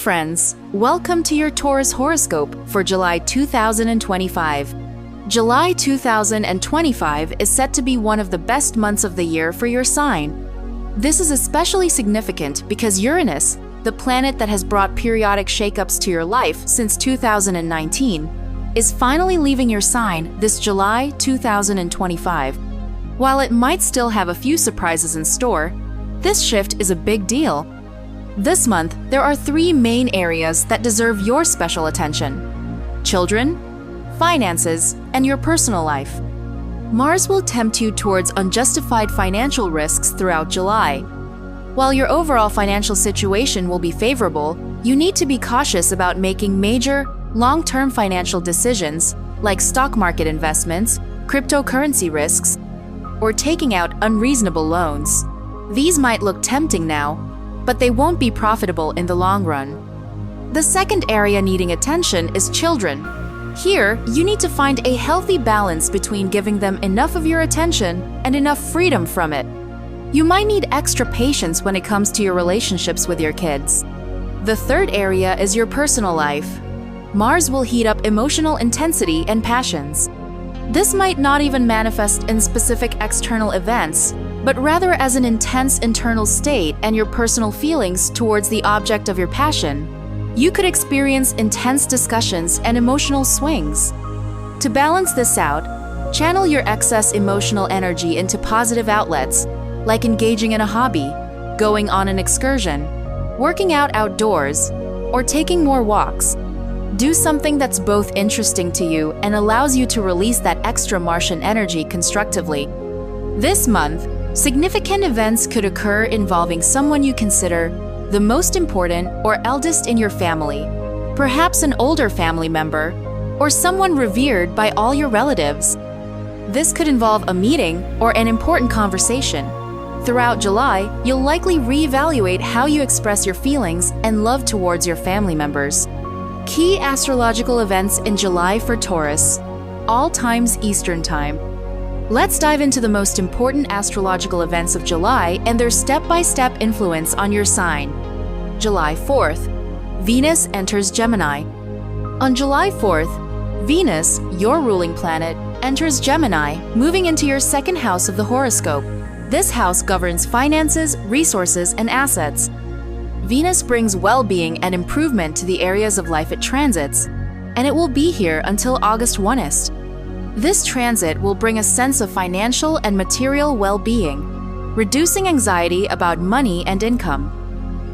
friends, welcome to your Taurus horoscope for July 2025. July 2025 is set to be one of the best months of the year for your sign. This is especially significant because Uranus, the planet that has brought periodic shakeups to your life since 2019, is finally leaving your sign this July 2025. While it might still have a few surprises in store, this shift is a big deal. This month, there are three main areas that deserve your special attention: children, finances, and your personal life. Mars will tempt you towards unjustified financial risks throughout July. While your overall financial situation will be favorable, you need to be cautious about making major, long-term financial decisions like stock market investments, cryptocurrency risks, or taking out unreasonable loans. These might look tempting now, but they won't be profitable in the long run. The second area needing attention is children. Here, you need to find a healthy balance between giving them enough of your attention and enough freedom from it. You might need extra patience when it comes to your relationships with your kids. The third area is your personal life. Mars will heat up emotional intensity and passions. This might not even manifest in specific external events, but rather as an intense internal state and your personal feelings towards the object of your passion. You could experience intense discussions and emotional swings. To balance this out, channel your excess emotional energy into positive outlets, like engaging in a hobby, going on an excursion, working out outdoors, or taking more walks. Do something that's both interesting to you and allows you to release that extra Martian energy constructively. This month, significant events could occur involving someone you consider the most important or eldest in your family, perhaps an older family member, or someone revered by all your relatives. This could involve a meeting or an important conversation. Throughout July, you'll likely reevaluate how you express your feelings and love towards your family members. Key astrological events in July for Taurus, all times Eastern Time. Let's dive into the most important astrological events of July and their step-by-step influence on your sign. July 4th, Venus enters Gemini. On July 4th, Venus, your ruling planet, enters Gemini, moving into your second house of the horoscope. This house governs finances, resources, and assets. Venus brings well-being and improvement to the areas of life it transits, and it will be here until August 1st. This transit will bring a sense of financial and material well-being, reducing anxiety about money and income.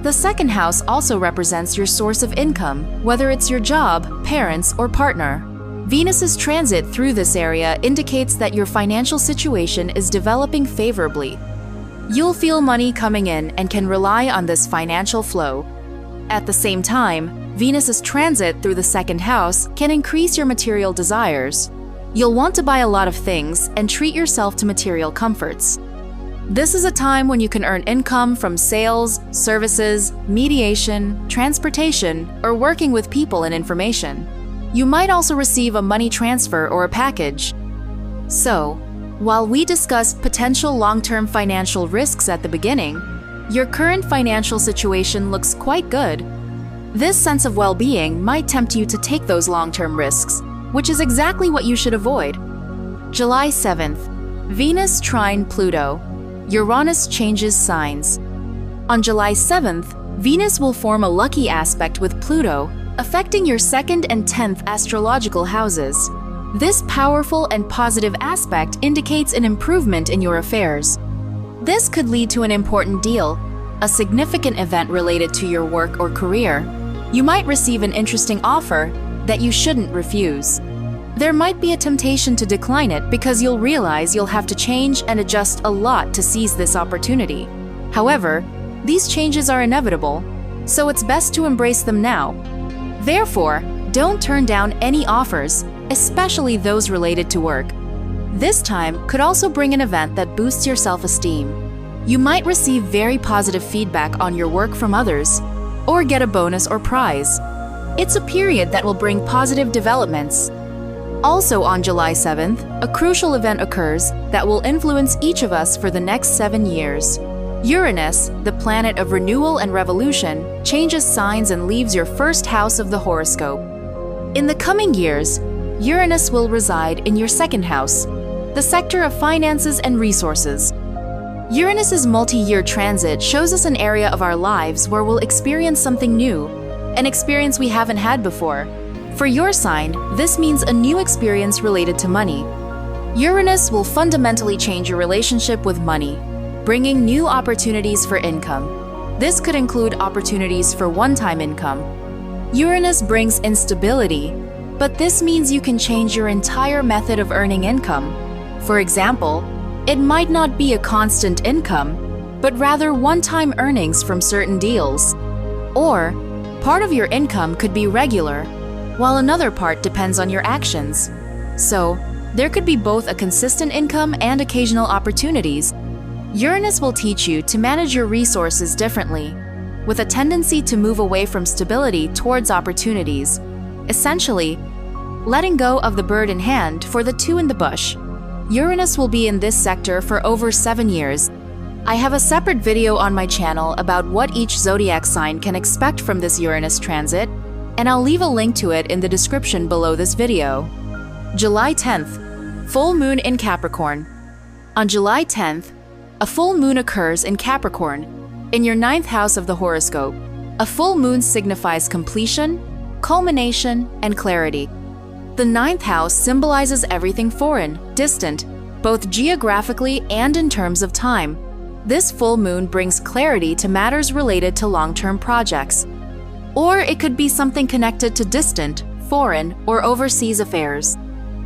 The second house also represents your source of income, whether it's your job, parents, or partner. Venus's transit through this area indicates that your financial situation is developing favorably. You'll feel money coming in and can rely on this financial flow. At the same time, Venus's transit through the second house can increase your material desires. You'll want to buy a lot of things and treat yourself to material comforts. This is a time when you can earn income from sales, services, mediation, transportation, or working with people and information. You might also receive a money transfer or a package. So, while we discussed potential long-term financial risks at the beginning, your current financial situation looks quite good. This sense of well-being might tempt you to take those long-term risks, which is exactly what you should avoid. July 7th, Venus trine Pluto. Uranus changes signs. On July 7th, Venus will form a lucky aspect with Pluto, affecting your 2nd and 10th astrological houses. This powerful and positive aspect indicates an improvement in your affairs. This could lead to an important deal, a significant event related to your work or career. You might receive an interesting offer that you shouldn't refuse. There might be a temptation to decline it because you'll realize you'll have to change and adjust a lot to seize this opportunity. However, these changes are inevitable, so it's best to embrace them now. Therefore, don't turn down any offers, especially those related to work. This time could also bring an event that boosts your self-esteem. You might receive very positive feedback on your work from others, or get a bonus or prize. It's a period that will bring positive developments. Also on July 7th, a crucial event occurs that will influence each of us for the next 7 years. Uranus, the planet of renewal and revolution, changes signs and leaves your first house of the horoscope. In the coming years, Uranus will reside in your second house, the sector of finances and resources. Uranus's multi-year transit shows us an area of our lives where we'll experience something new, an experience we haven't had before. For your sign, this means a new experience related to money. Uranus will fundamentally change your relationship with money, bringing new opportunities for income. This could include opportunities for one-time income. Uranus brings instability, but this means you can change your entire method of earning income. For example, it might not be a constant income, but rather one-time earnings from certain deals. Or, part of your income could be regular, while another part depends on your actions. So, there could be both a consistent income and occasional opportunities. Uranus will teach you to manage your resources differently, with a tendency to move away from stability towards opportunities. Essentially, letting go of the bird in hand for the two in the bush. Uranus will be in this sector for over 7 years. I have a separate video on my channel about what each zodiac sign can expect from this Uranus transit, and I'll leave a link to it in the description below this video. July 10th, full moon in Capricorn. On July 10th, a full moon occurs in Capricorn, in your 9th house of the horoscope. A full moon signifies completion, culmination, and clarity. The 9th house symbolizes everything foreign, distant, both geographically and in terms of time. This full moon brings clarity to matters related to long-term projects. Or it could be something connected to distant, foreign, or overseas affairs.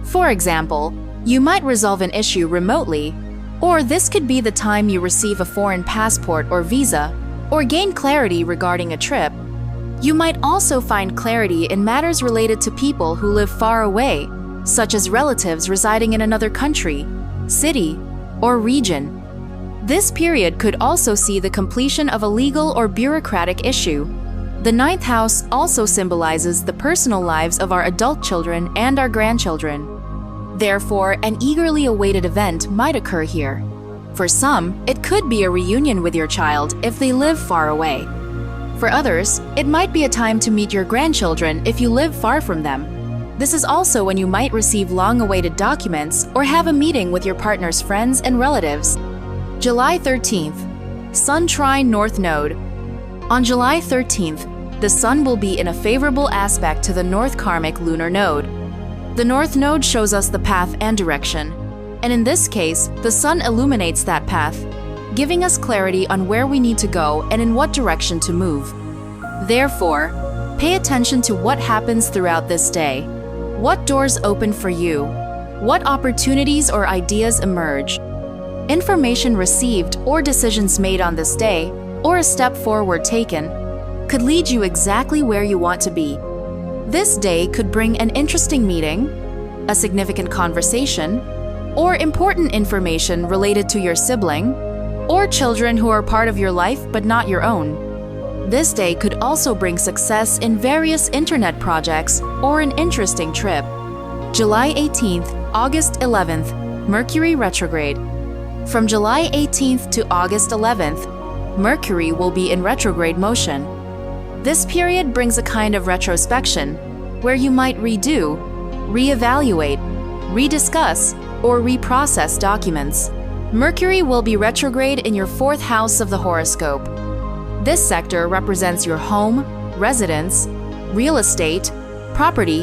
For example, you might resolve an issue remotely, or this could be the time you receive a foreign passport or visa, or gain clarity regarding a trip. You might also find clarity in matters related to people who live far away, such as relatives residing in another country, city, or region. This period could also see the completion of a legal or bureaucratic issue. The 9th house also symbolizes the personal lives of our adult children and our grandchildren. Therefore, an eagerly awaited event might occur here. For some, it could be a reunion with your child if they live far away. For others, it might be a time to meet your grandchildren if you live far from them. This is also when you might receive long-awaited documents or have a meeting with your partner's friends and relatives. July 13th, Sun trine North Node. On July 13th, the Sun will be in a favorable aspect to the North Karmic lunar node. The North Node shows us the path and direction, and in this case, the Sun illuminates that path, giving us clarity on where we need to go and in what direction to move. Therefore, pay attention to what happens throughout this day. What doors open for you? What opportunities or ideas emerge? Information received or decisions made on this day, or a step forward taken, could lead you exactly where you want to be. This day could bring an interesting meeting, a significant conversation, or important information related to your sibling, or children who are part of your life but not your own. This day could also bring success in various internet projects or an interesting trip. July 18th, August 11th, Mercury retrograde. From July 18th to August 11th, Mercury will be in retrograde motion. This period brings a kind of retrospection, where you might redo, reevaluate, rediscuss, or reprocess documents. Mercury will be retrograde in your 4th house of the horoscope. This sector represents your home, residence, real estate, property,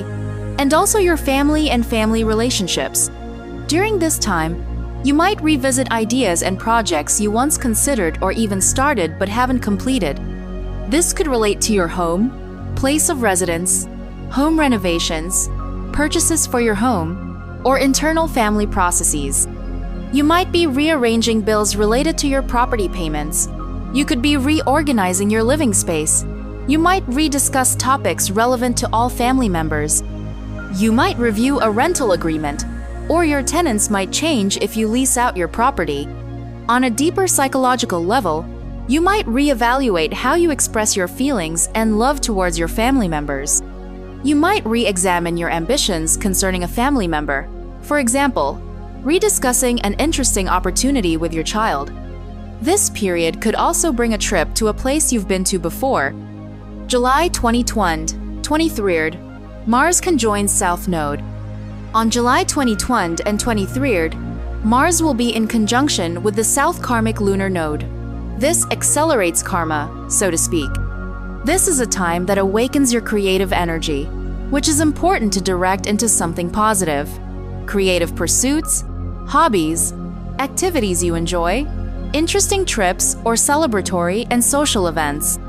and also your family and family relationships. During this time, you might revisit ideas and projects you once considered or even started but haven't completed. This could relate to your home, place of residence, home renovations, purchases for your home, or internal family processes. You might be rearranging bills related to your property payments. You could be reorganizing your living space. You might rediscuss topics relevant to all family members. You might review a rental agreement, or your tenants might change if you lease out your property. On a deeper psychological level, you might reevaluate how you express your feelings and love towards your family members. You might re-examine your ambitions concerning a family member. For example, rediscussing an interesting opportunity with your child. This period could also bring a trip to a place you've been to before. July 23rd, Mars conjoins South Node. On July 22nd and 23rd, Mars will be in conjunction with the South Karmic Lunar Node. This accelerates karma, so to speak. This is a time that awakens your creative energy, which is important to direct into something positive. Creative pursuits, hobbies, activities you enjoy, interesting trips, or celebratory and social events.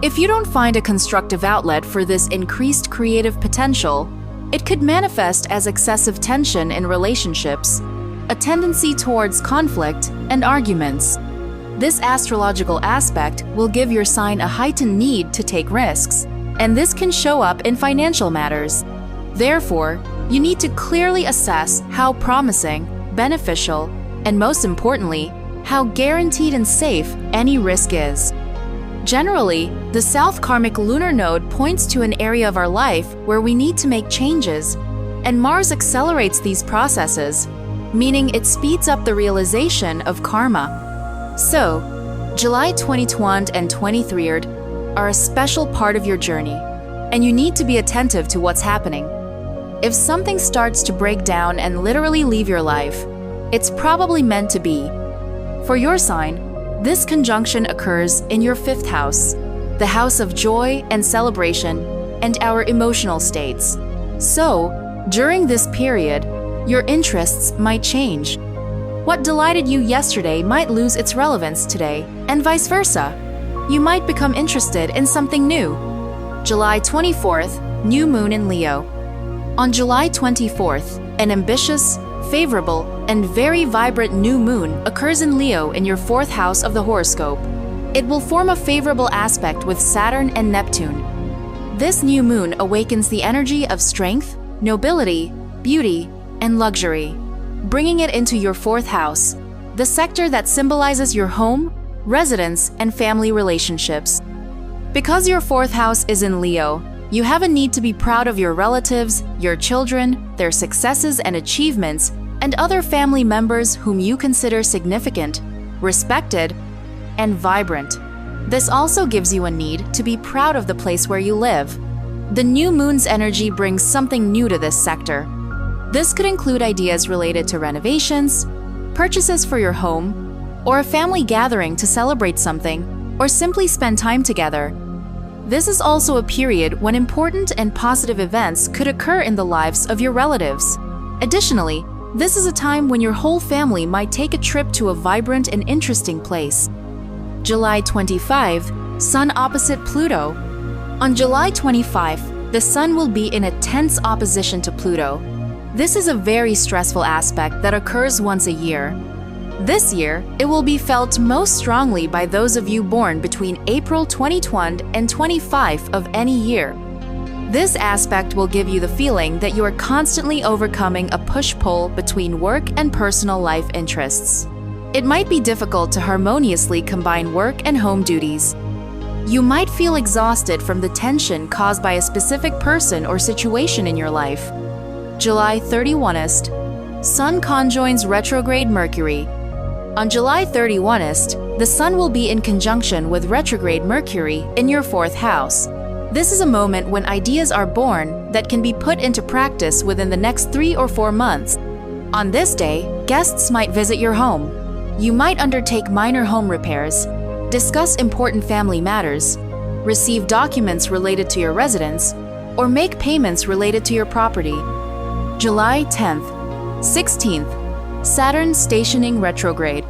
If you don't find a constructive outlet for this increased creative potential, it could manifest as excessive tension in relationships, a tendency towards conflict and arguments. This astrological aspect will give your sign a heightened need to take risks, and this can show up in financial matters. Therefore, you need to clearly assess how promising, beneficial, and most importantly, how guaranteed and safe any risk is. Generally, the South Karmic Lunar Node points to an area of our life where we need to make changes, and Mars accelerates these processes, meaning it speeds up the realization of karma. So, July 22nd and 23rd are a special part of your journey, and you need to be attentive to what's happening. If something starts to break down and literally leave your life, it's probably meant to be. For your sign, this conjunction occurs in your 5th house, the house of joy and celebration, and our emotional states. So, during this period, your interests might change. What delighted you yesterday might lose its relevance today, and vice versa. You might become interested in something new. July 24th, new moon in Leo. On July 24th, an ambitious, favorable, and very vibrant new moon occurs in Leo in your 4th house of the horoscope. It will form a favorable aspect with Saturn and Neptune. This new moon awakens the energy of strength, nobility, beauty, and luxury, bringing it into your 4th house, the sector that symbolizes your home, residence, and family relationships. Because your 4th house is in Leo, you have a need to be proud of your relatives, your children, their successes and achievements, and other family members whom you consider significant, respected, and vibrant. This also gives you a need to be proud of the place where you live. The new moon's energy brings something new to this sector. This could include ideas related to renovations, purchases for your home, or a family gathering to celebrate something, or simply spend time together. This is also a period when important and positive events could occur in the lives of your relatives. Additionally, this is a time when your whole family might take a trip to a vibrant and interesting place. July 25, Sun opposite Pluto. On July 25, the Sun will be in a tense opposition to Pluto. This is a very stressful aspect that occurs once a year. This year, it will be felt most strongly by those of you born between April 2020 and 25 of any year. This aspect will give you the feeling that you are constantly overcoming a push-pull between work and personal life interests. It might be difficult to harmoniously combine work and home duties. You might feel exhausted from the tension caused by a specific person or situation in your life. July 31st, Sun conjoins retrograde Mercury. On July 31st, the Sun will be in conjunction with retrograde Mercury in your 4th house. This is a moment when ideas are born that can be put into practice within the next 3 or 4 months. On this day, guests might visit your home. You might undertake minor home repairs, discuss important family matters, receive documents related to your residence, or make payments related to your property. July 10th, 16th, Saturn stationing retrograde.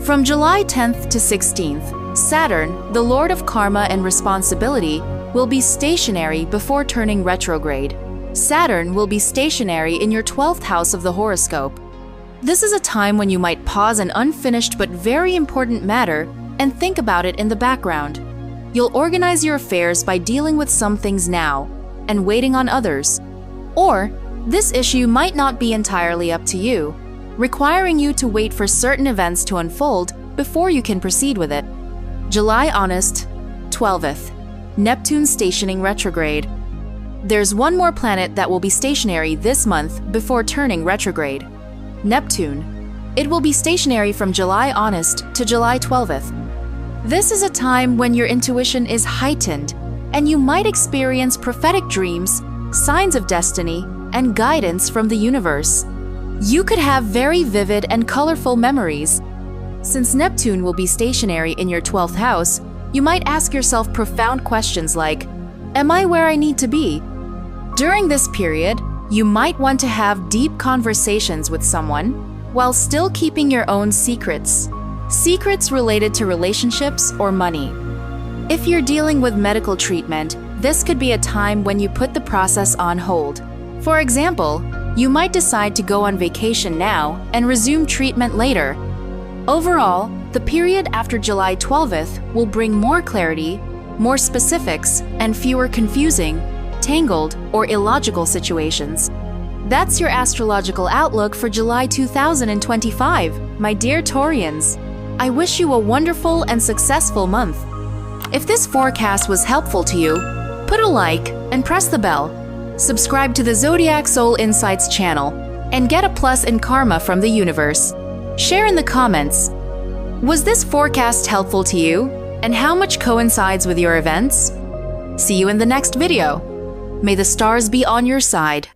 From July 10th to 16th, Saturn, the Lord of Karma and Responsibility, will be stationary before turning retrograde. Saturn will be stationary in your 12th house of the horoscope. This is a time when you might pause an unfinished but very important matter and think about it in the background. You'll organize your affairs by dealing with some things now and waiting on others. Or, this issue might not be entirely up to you, requiring you to wait for certain events to unfold before you can proceed with it. July 12th, Neptune stationing retrograde. There's one more planet that will be stationary this month before turning retrograde. Neptune. It will be stationary from July honest to July 12th. This is a time when your intuition is heightened, and you might experience prophetic dreams, signs of destiny, and guidance from the universe. You could have very vivid and colorful memories. Since Neptune will be stationary in your 12th house, you might ask yourself profound questions like, am I where I need to be? During this period, you might want to have deep conversations with someone while still keeping your own secrets. Secrets related to relationships or money. If you're dealing with medical treatment, this could be a time when you put the process on hold. For example, you might decide to go on vacation now and resume treatment later. Overall, the period after July 12th will bring more clarity, more specifics, and fewer confusing, tangled, or illogical situations. That's your astrological outlook for July 2025, my dear Taurians. I wish you a wonderful and successful month. If this forecast was helpful to you, put a like and press the bell. Subscribe to the Zodiac Soul Insights channel and get a plus in karma from the universe. Share in the comments. Was this forecast helpful to you? And how much coincides with your events? See you in the next video. May the stars be on your side.